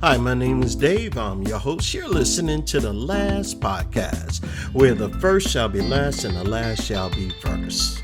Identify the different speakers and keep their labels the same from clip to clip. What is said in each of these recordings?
Speaker 1: Hi, my name is Dave. I'm your host. You're listening to the last podcast, where the first shall be last and the last shall be first.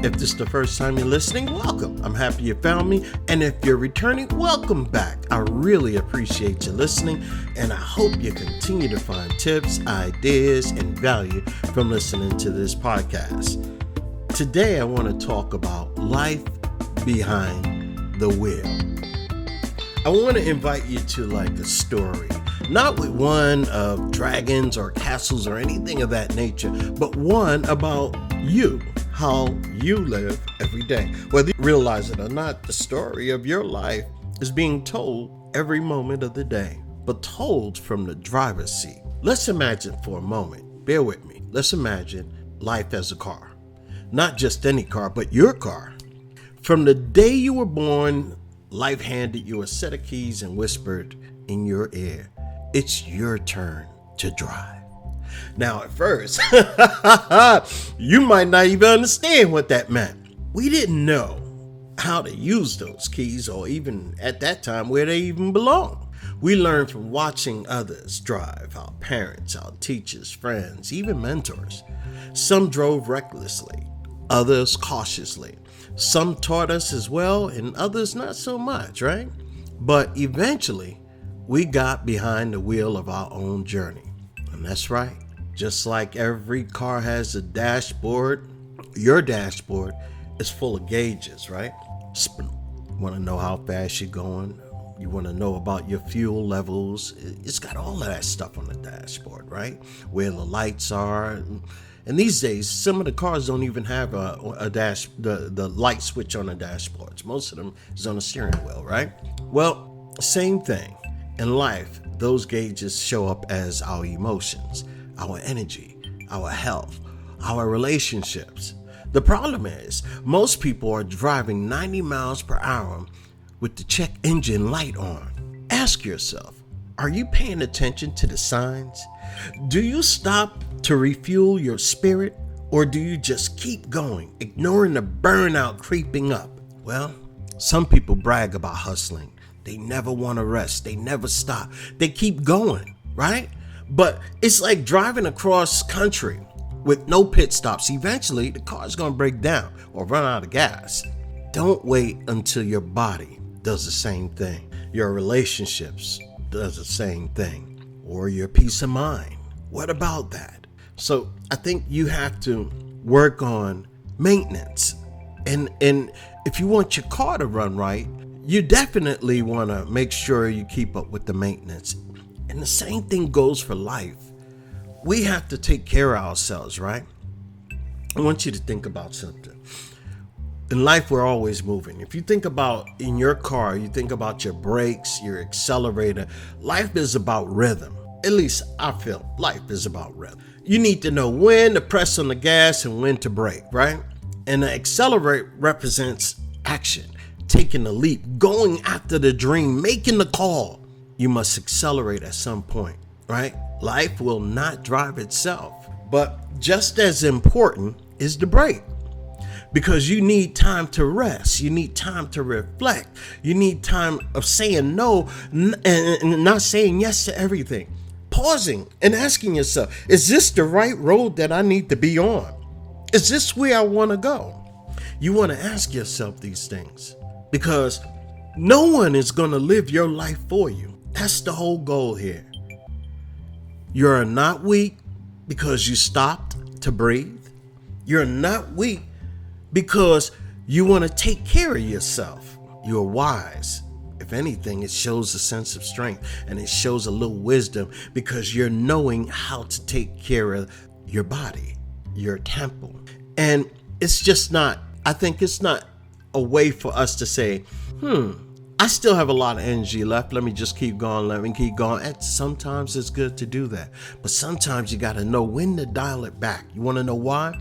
Speaker 1: If this is the first time you're listening, welcome. I'm happy you found me. And if you're returning, welcome back. I really appreciate you listening, and I hope you continue to find tips, ideas, and value from listening to this podcast. Today, I want to talk about life behind the wheel. I want to invite you to like a story, not with one of dragons or castles or anything of that nature, but one about you, how you live every day. Whether you realize it or not, the story of your life is being told every moment of the day, but told from the driver's seat. Let's imagine for a moment, bear with me, let's imagine life as a car. Not just any car, but your car. From the day you were born, life handed you a set of keys and whispered in your ear, it's your turn to drive. Now, at first, you might not even understand what that meant. We didn't know how to use those keys, or even at that time where they even belong. We learned from watching others drive, our parents, our teachers, friends, even mentors. Some drove recklessly, others cautiously. Some taught us as well, and others not so much, right? But eventually, we got behind the wheel of our own journey. And that's right. Just like every car has a dashboard, your dashboard is full of gauges, right? You want to know how fast you're going. You want to know about your fuel levels. It's got all of that stuff on the dashboard, right? Where the lights are. And these days, some of the cars don't even have the light switch on the dashboards. Most of them is on the steering wheel, right? Well, same thing. In life, those gauges show up as our emotions, our energy, our health, our relationships. The problem is, most people are driving 90 miles per hour with the check engine light on. Ask yourself, are you paying attention to the signs? Do you stop to refuel your spirit, or do you just keep going, ignoring the burnout creeping up? Well, some people brag about hustling. They never want to rest. They never stop. They keep going, right? But it's like driving across country with no pit stops. Eventually, the car's going to break down or run out of gas. Don't wait until your body does the same thing. Your relationships does the same thing, or your peace of mind. What about that? So I think you have to work on maintenance. And if you want your car to run right, you definitely want to make sure you keep up with the maintenance. And the same thing goes for life. We have to take care of ourselves, right? I want you to think about something. In life, we're always moving. If you think about in your car, you think about your brakes, your accelerator. Life is about rhythm. At least I feel life is about rhythm. You need to know when to press on the gas and when to brake, right? And the accelerate represents action, taking the leap, going after the dream, making the call. You must accelerate at some point, right? Life will not drive itself. But just as important is the brake. Because you need time to rest. You need time to reflect. You need time of saying no and not saying yes to everything. Pausing and asking yourself, is this the right road that I need to be on? Is this where I want to go? You want to ask yourself these things because no one is going to live your life for you. That's the whole goal here. You're not weak because you stopped to breathe. You're not weak because you want to take care of yourself. You're wise. If anything, it shows a sense of strength and it shows a little wisdom because you're knowing how to take care of your body, your temple. And it's just not, I think it's not a way for us to say, I still have a lot of energy left. Let me just keep going. Let me keep going. And sometimes it's good to do that. But sometimes you got to know when to dial it back. You want to know why?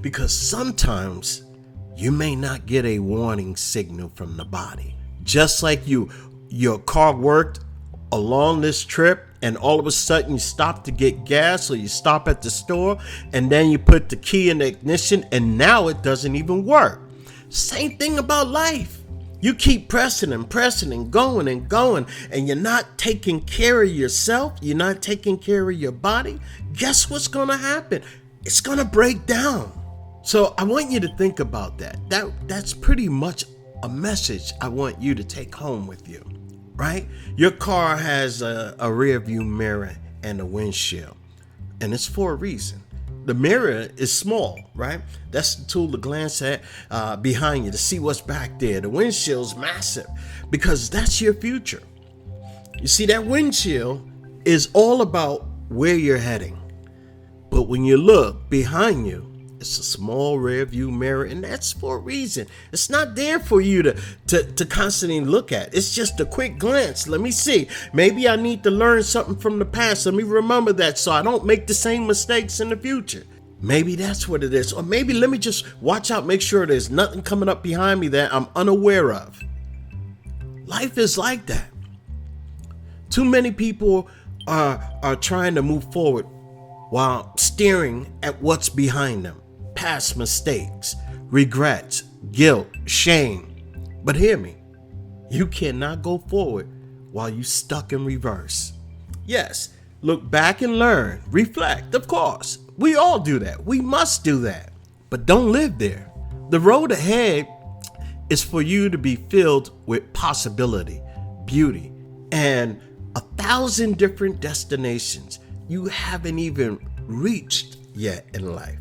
Speaker 1: Because sometimes you may not get a warning signal from the body. Just like your car worked along this trip and all of a sudden you stop to get gas or you stop at the store and then you put the key in the ignition and now it doesn't even work. Same thing about life. You keep pressing and going, and you're not taking care of yourself. You're not taking care of your body. Guess what's going to happen? It's going to break down. So I want you to think about that. That's pretty much a message I want you to take home with you, right? Your car has a rear view mirror and a windshield, and it's for a reason. The mirror is small, right? That's the tool to glance at behind you to see what's back there. The windshield's massive because that's your future. You see, that windshield is all about where you're heading. But when you look behind you, it's a small rear view mirror, and that's for a reason. It's not there for you to constantly look at. It's just a quick glance. Let me see. Maybe I need to learn something from the past. Let me remember that so I don't make the same mistakes in the future. Maybe that's what it is. Or maybe let me just watch out, make sure there's nothing coming up behind me that I'm unaware of. Life is like that. Too many people are trying to move forward while staring at what's behind them. Past mistakes, regrets, guilt, shame. But hear me, you cannot go forward while you're stuck in reverse. Yes, look back and learn, reflect, of course. We all do that. We must do that. But don't live there. The road ahead is for you to be filled with possibility, beauty, and 1,000 different destinations you haven't even reached yet in life.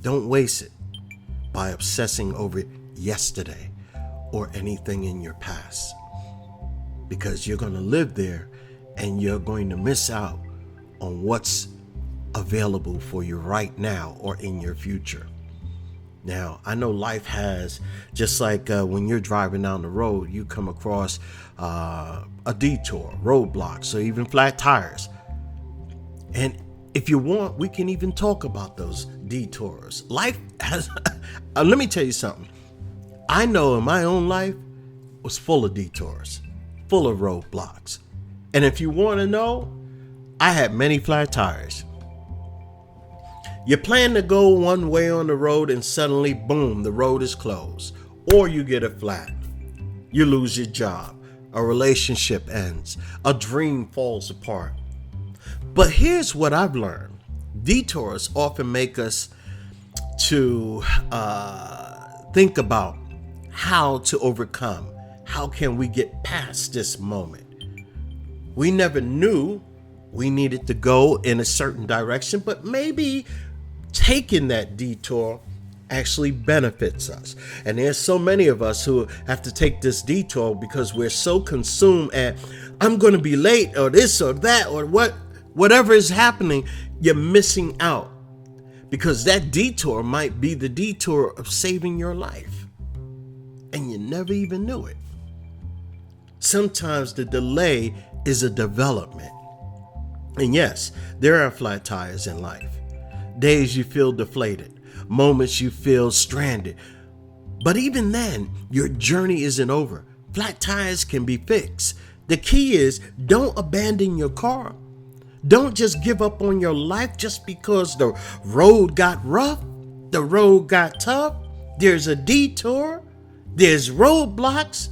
Speaker 1: Don't waste it by obsessing over yesterday or anything in your past, because you're going to live there and you're going to miss out on what's available for you right now or in your future. Now, I know life has, just like when you're driving down the road, you come across a detour, roadblocks, or even flat tires. And if you want, we can even talk about those detours. Life has, let me tell you something. I know in my own life was full of detours, full of roadblocks. And if you want to know, I had many flat tires. You plan to go one way on the road and suddenly, boom, the road is closed. Or you get a flat. You lose your job. A relationship ends. A dream falls apart. But here's what I've learned. Detours often make us to think about how to overcome. How can we get past this moment? We never knew we needed to go in a certain direction, but maybe taking that detour actually benefits us. And there's so many of us who have to take this detour because we're so consumed at, I'm going to be late, or this or that, or whatever is happening. You're missing out because that detour might be the detour of saving your life, and you never even knew it. Sometimes the delay is a development. And yes, there are flat tires in life. Days you feel deflated, moments you feel stranded. But even then, your journey isn't over. Flat tires can be fixed. The key is, don't abandon your car. Don't just give up on your life just because the road got rough, the road got tough. There's a detour, there's roadblocks.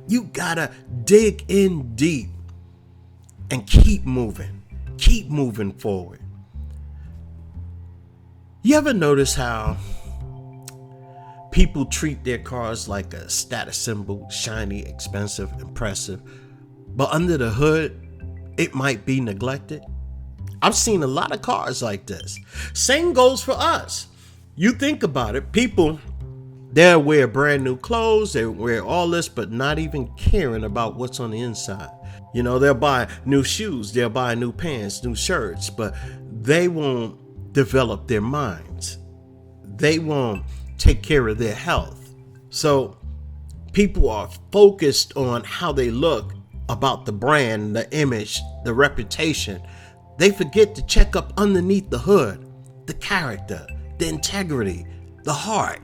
Speaker 1: You gotta dig in deep and keep moving forward. You ever notice how people treat their cars like a status symbol, shiny, expensive, impressive, but under the hood, it might be neglected? I've seen a lot of cars like this. Same goes for us. You think about it, people, they'll wear brand new clothes, they wear all this, but not even caring about what's on the inside. You know, they'll buy new shoes, they'll buy new pants, new shirts, but they won't develop their minds. They won't take care of their health. So people are focused on how they look, about the brand, the image, the reputation. They forget to check up underneath the hood, the character, the integrity, the heart.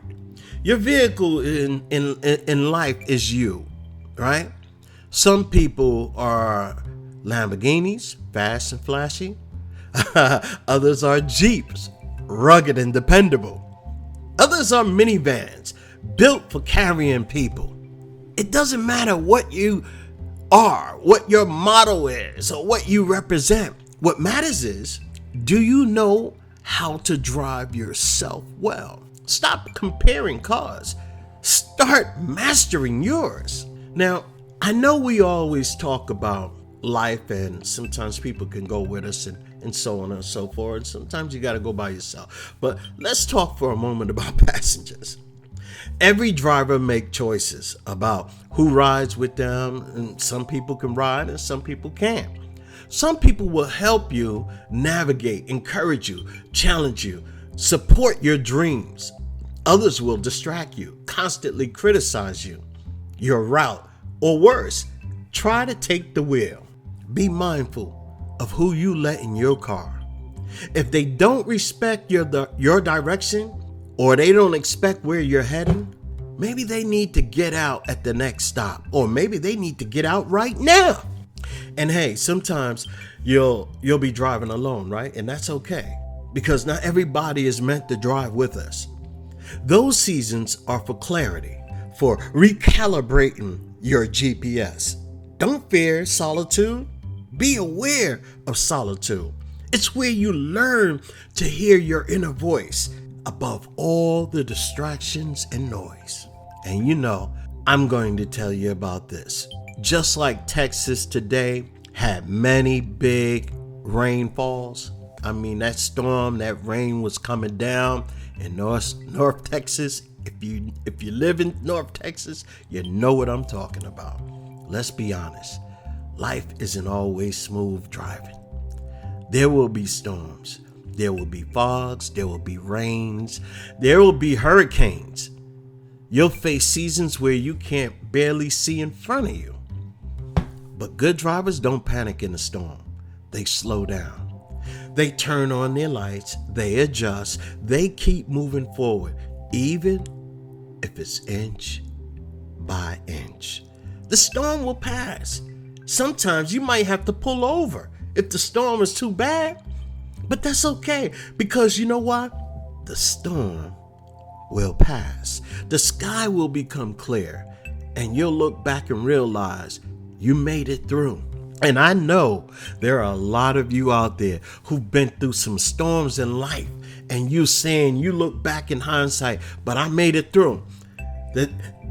Speaker 1: Your vehicle in life is you, right? Some people are Lamborghinis, fast and flashy. Others are Jeeps, rugged and dependable. Others are minivans, built for carrying people. It doesn't matter what you are, what your motto is, or what you represent. What matters is, do you know how to drive yourself well? Stop comparing cars. Start mastering yours. Now, I know we always talk about life, and sometimes people can go with us and so on and so forth. Sometimes you got to go by yourself. But let's talk for a moment about passengers. Every driver make choices about who rides with them, and some people can ride and some people can't. Some people will help you navigate, encourage you, challenge you, support your dreams. Others will distract you, constantly criticize you, your route, or worse, try to take the wheel. Be mindful of who you let in your car. If they don't respect your direction, or they don't expect where you're heading, maybe they need to get out at the next stop, or maybe they need to get out right now. And hey, sometimes you'll be driving alone, right? And that's okay, because not everybody is meant to drive with us. Those seasons are for clarity, for recalibrating your GPS. Don't fear solitude. Be aware of solitude. It's where you learn to hear your inner voice above all the distractions and noise. And you know, I'm going to tell you about this. Just like Texas today had many big rainfalls. I mean, that storm, that rain was coming down in North Texas. If you live in North Texas, you know what I'm talking about. Let's be honest. Life isn't always smooth driving. There will be storms. There will be fogs. There will be rains. There will be hurricanes. You'll face seasons where you can't barely see in front of you. But good drivers don't panic in a storm. They slow down. They turn on their lights. They adjust. They keep moving forward, even if it's inch by inch. The storm will pass. Sometimes you might have to pull over if the storm is too bad. But that's okay, because you know what? The storm will pass. The sky will become clear, and you'll look back and realize you made it through. And I know there are a lot of you out there who've been through some storms in life, and you saying, you look back in hindsight, but I made it through.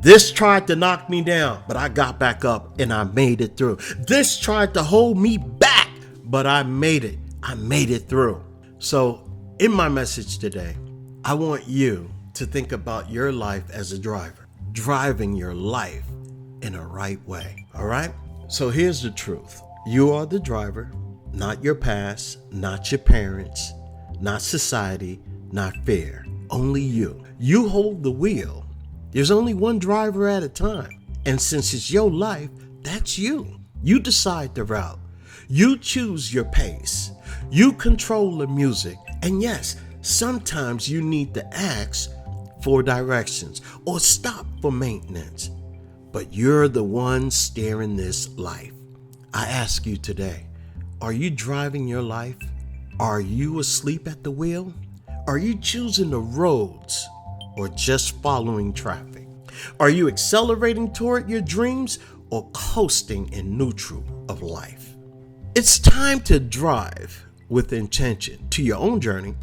Speaker 1: This tried to knock me down, but I got back up and I made it through. This tried to hold me back, but I made it. I made it through. So in my message today, I want you to think about your life as a driver, driving your life in a right way. All right? So here's the truth. You are the driver, not your past, not your parents, not society, not fear. Only you. You hold the wheel. There's only one driver at a time. And since it's your life, that's you. You decide the route. You choose your pace. You control the music. And yes, sometimes you need to ask for directions or stop for maintenance. But you're the one steering this life. I ask you today, are you driving your life? Are you asleep at the wheel? Are you choosing the roads or just following traffic? Are you accelerating toward your dreams or coasting in neutral of life? It's time to drive with intention to your own journey.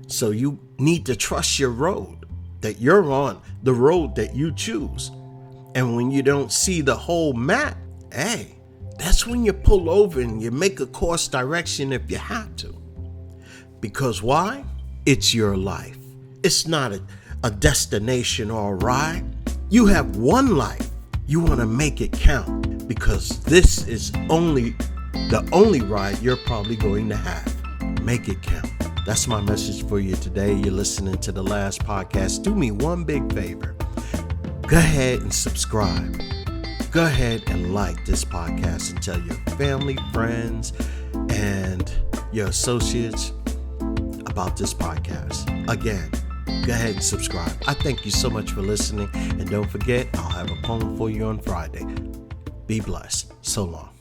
Speaker 1: So you need to trust your road, that you're on the road that you choose. And when you don't see the whole map, hey, that's when you pull over and you make a course direction if you have to. Because why? It's your life. It's not a destination or a ride. You have one life. You want to make it count, because this is the only ride you're probably going to have. Make it count. That's my message for you today. You're listening to the last podcast. Do me one big favor. Go ahead and subscribe. Go ahead and like this podcast and tell your family, friends, and your associates about this podcast. Again, go ahead and subscribe. I thank you so much for listening. And don't forget, I'll have a poem for you on Friday. Be blessed. So long.